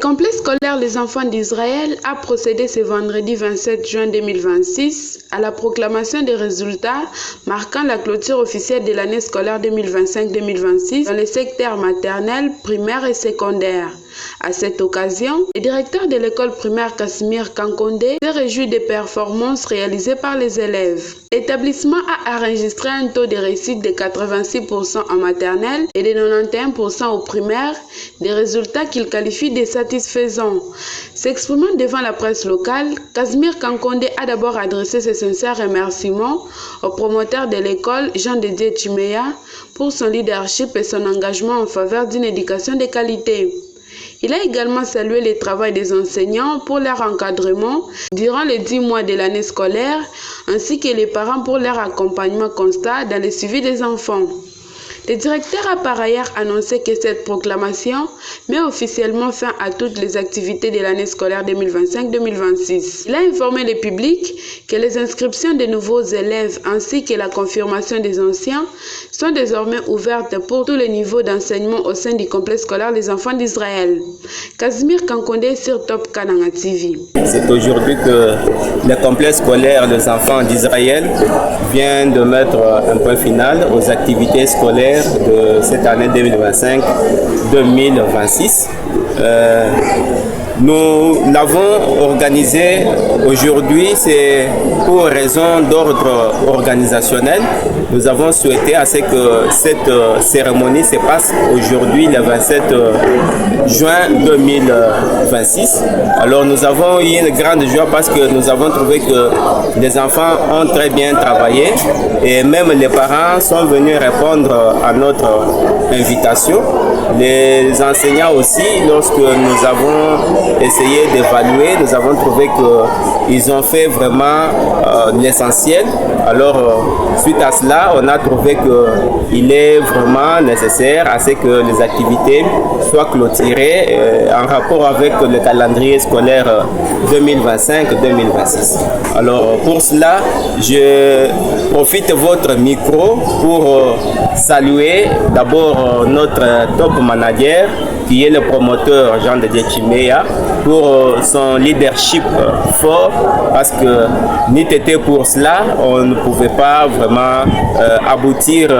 complexe scolaire Les Enfants d'Israël a procédé ce vendredi 27 juin 2026 à la proclamation des résultats marquant la clôture officielle de l'année scolaire 2025-2026 dans les secteurs maternels, primaires et secondaires. À cette occasion, le directeur de l'école primaire Casimir Kankondé s'est réjoui des performances réalisées par les élèves. L'établissement a enregistré un taux de réussite de 86% en maternelle et de 91% au primaire, des résultats qu'il qualifie de satisfaisants. S'exprimant devant la presse locale, Casimir Kankondé a d'abord adressé ses sincères remerciements au promoteur de l'école, Jean-Dédier Chimeya, pour son leadership et son engagement en faveur d'une éducation de qualité. Il a également salué le travail des enseignants pour leur encadrement durant les 10 mois de l'année scolaire, ainsi que les parents pour leur accompagnement constant dans le suivi des enfants. Le directeur a par ailleurs annoncé que cette proclamation met officiellement fin à toutes les activités de l'année scolaire 2025-2026. Il a informé le public que les inscriptions des nouveaux élèves ainsi que la confirmation des anciens sont désormais ouvertes pour tous les niveaux d'enseignement au sein du complexe scolaire Les Enfants d'Israël. Casimir Kankondé sur Top Kananga TV. C'est aujourd'hui que le complexe scolaire Les Enfants d'Israël vient de mettre un point final aux activités scolaires de cette année 2025-2026. Nous l'avons organisé aujourd'hui, c'est pour raison d'ordre organisationnel. Nous avons souhaité à ce que cette cérémonie se passe aujourd'hui, le 27 juin 2026. Alors nous avons eu une grande joie parce que nous avons trouvé que les enfants ont très bien travaillé et même les parents sont venus répondre à notre invitation. Les enseignants aussi, lorsque nous avons essayé d'évaluer, nous avons trouvé qu'ils ont fait vraiment l'essentiel. Alors, suite à cela, on a trouvé qu'il est vraiment nécessaire à ce que les activités soient clôturées en rapport avec le calendrier scolaire 2025-2026. Alors, pour cela, je profite de votre micro pour saluer d'abord notre top manager qui est le promoteur Jean-Dédier Chimeya pour son leadership fort parce que n'eût été pour cela, on ne pouvait pas vraiment aboutir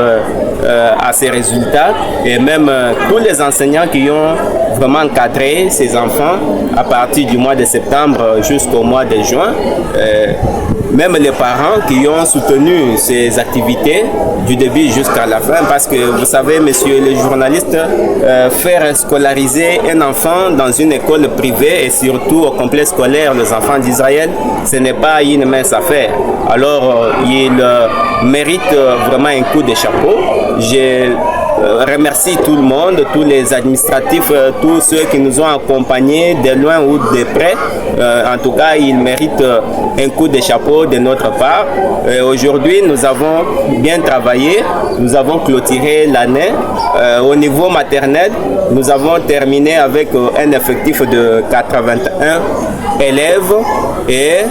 à ces résultats et même tous les enseignants qui ont vraiment encadré ces enfants à partir du mois de septembre jusqu'au mois de juin. Même les parents qui ont soutenu ces activités du début jusqu'à la fin, parce que vous savez, messieurs les journalistes, faire scolariser un enfant dans une école privée et surtout au complexe scolaire Les Enfants d'Israël, ce n'est pas une mince affaire. Alors, il mérite vraiment un coup de chapeau. Je remercie tout le monde, tous les administratifs, tous ceux qui nous ont accompagnés de loin ou de près. En tout cas, ils méritent un coup de chapeau de notre part. Aujourd'hui, nous avons bien travaillé, nous avons clôturé l'année. Au niveau maternel, nous avons terminé avec un effectif de 81 élèves et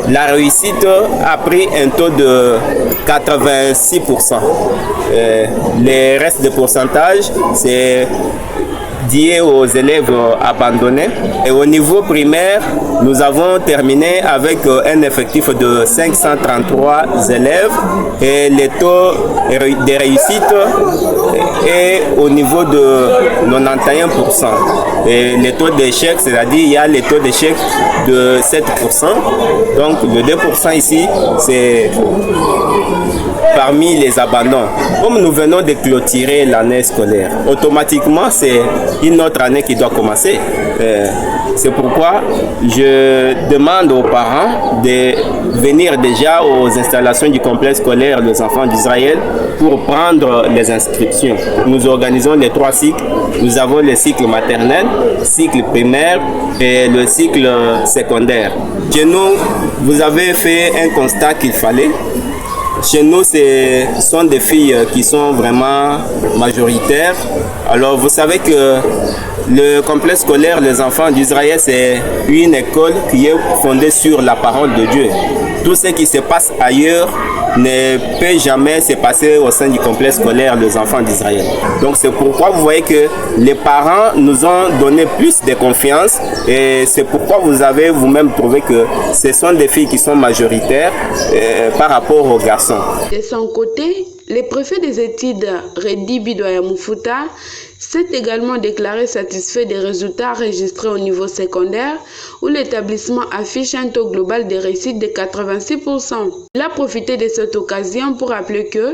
la réussite a pris un taux de 86%. Les restes de pourcentage, c'est lié aux élèves abandonnés. Et au niveau primaire, nous avons terminé avec un effectif de 533 élèves et le taux de réussite est au niveau de 91%. Et le taux d'échec, c'est-à-dire il y a le taux d'échec de 7%. Donc le 2% ici, c'est parmi les abandons. Comme nous venons de clôturer l'année scolaire, automatiquement c'est une autre année qui doit commencer. C'est pourquoi je demande aux parents de venir déjà aux installations du complexe scolaire Les Enfants d'Israël pour prendre les inscriptions. Nous organisons les 3 cycles. Nous avons le cycle maternel, le cycle primaire et le cycle secondaire. Chez nous, vous avez fait un constat qu'il fallait. Chez nous, ce sont des filles qui sont vraiment majoritaires. Alors, vous savez que le complexe scolaire Les Enfants d'Israël, c'est une école qui est fondée sur la parole de Dieu. tout ce qui se passe ailleurs ne peut jamais se passer au sein du complexe scolaire des enfants d'Israël. Donc c'est pourquoi vous voyez que les parents nous ont donné plus de confiance et c'est pourquoi vous avez vous-même trouvé que ce sont des filles qui sont majoritaires par rapport aux garçons. De son côté, le préfet des études Redi Bidoya Muffuta s'est également déclaré satisfait des résultats enregistrés au niveau secondaire où l'établissement affiche un taux global de réussite de 86%. Il a profité de cette occasion pour rappeler que,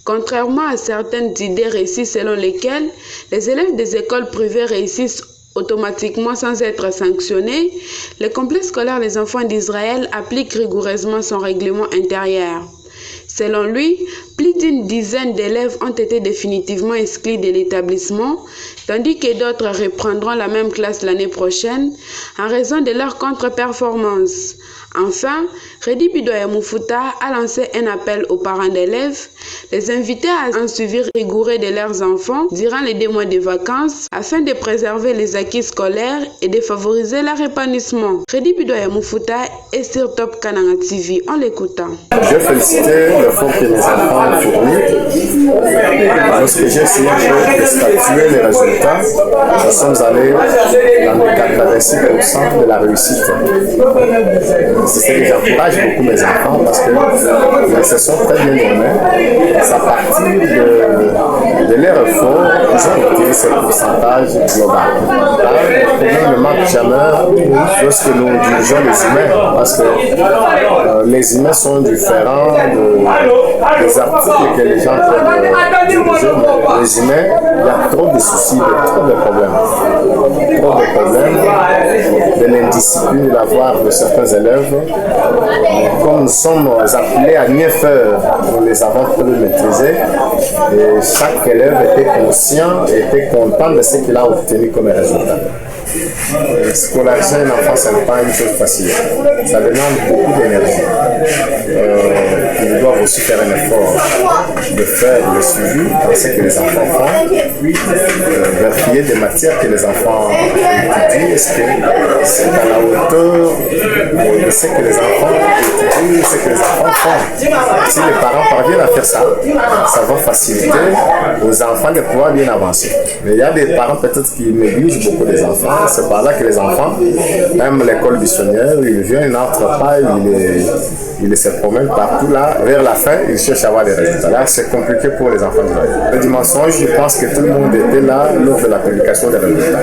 contrairement à certaines idées reçues selon lesquelles les élèves des écoles privées réussissent automatiquement sans être sanctionnés, le complexe scolaire des enfants d'Israël applique rigoureusement son règlement intérieur. Selon lui, plus d'une dizaine d'élèves ont été définitivement exclus de l'établissement, tandis que d'autres reprendront la même classe l'année prochaine en raison de leur contre-performance. Enfin, Redi Bidoya Muffuta a lancé un appel aux parents d'élèves, les invités à un suivi rigoureux de leurs enfants durant les 2 mois de vacances afin de préserver les acquis scolaires et de favoriser leur épanouissement. Redi Bidoya Muffuta est sur Top Kananga TV. En l'écoutant. Je félicite l'effort que les enfants ont fourni. Lorsque j'ai essayé de statuer les résultats, nous sommes allés dans le 86% de la réussite. C'est ce que j'encourage beaucoup mes enfants parce que se sont très bien donnés. C'est à partir de leur effort qu'ils ont obtenu ce pourcentage global. Là, le problème ne manque jamais lorsque nous dirigeons les humains parce que les humains sont différents des articles que les gens peuvent diriger. Les humains, il y a trop de soucis, trop de problèmes. Trop de problèmes, de l'indiscipline, de l'avoir de certains élèves. Comme nous sommes appelés à mieux faire, nous les avons pu maîtriser. Et chaque élève était conscient et était content de ce qu'il a obtenu comme résultat. Scolariser un enfant, ce n'est pas une chose facile. Ça demande beaucoup d'énergie. Ils doivent aussi faire un effort de faire le suivi dans ce que les enfants font, vérifier des matières que les enfants étudient. Est-ce que c'est à la hauteur de ce que les enfants étudient, ce que les enfants font? Si les parents parviennent à faire ça, ça va faciliter aux enfants de pouvoir bien avancer. Mais il y a des parents peut-être qui négligent beaucoup les enfants. C'est par là que les enfants, même l'école missionnaire, ils viennent, ils n'entrent pas, ils se promènent partout là. Vers la fin, ils cherchent à avoir des résultats. Là, c'est compliqué pour les enfants de la vie. Le mensonge, je pense que tout le monde était là lors de la publication des résultats.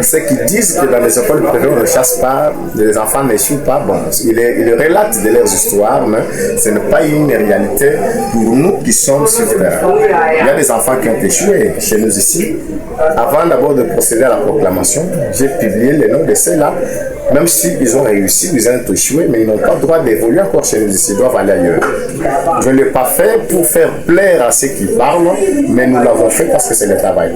Ceux qui disent que dans les écoles privées, on ne chasse pas, les enfants n'échouent pas, bon, ils relatent de leurs histoires, mais ce n'est pas une réalité pour nous qui sommes sur le terrain. Il y a des enfants qui ont échoué chez nous ici. Avant d'abord de procéder à la proclamation, j'ai publié les noms de ceux-là, même s'ils ont réussi, ils ont échoué, mais ils n'ont pas le droit d'évoluer encore chez nous ici, ils doivent aller ailleurs. Je ne l'ai pas fait pour faire plaire à ceux qui parlent, mais nous l'avons fait parce que c'est le travail.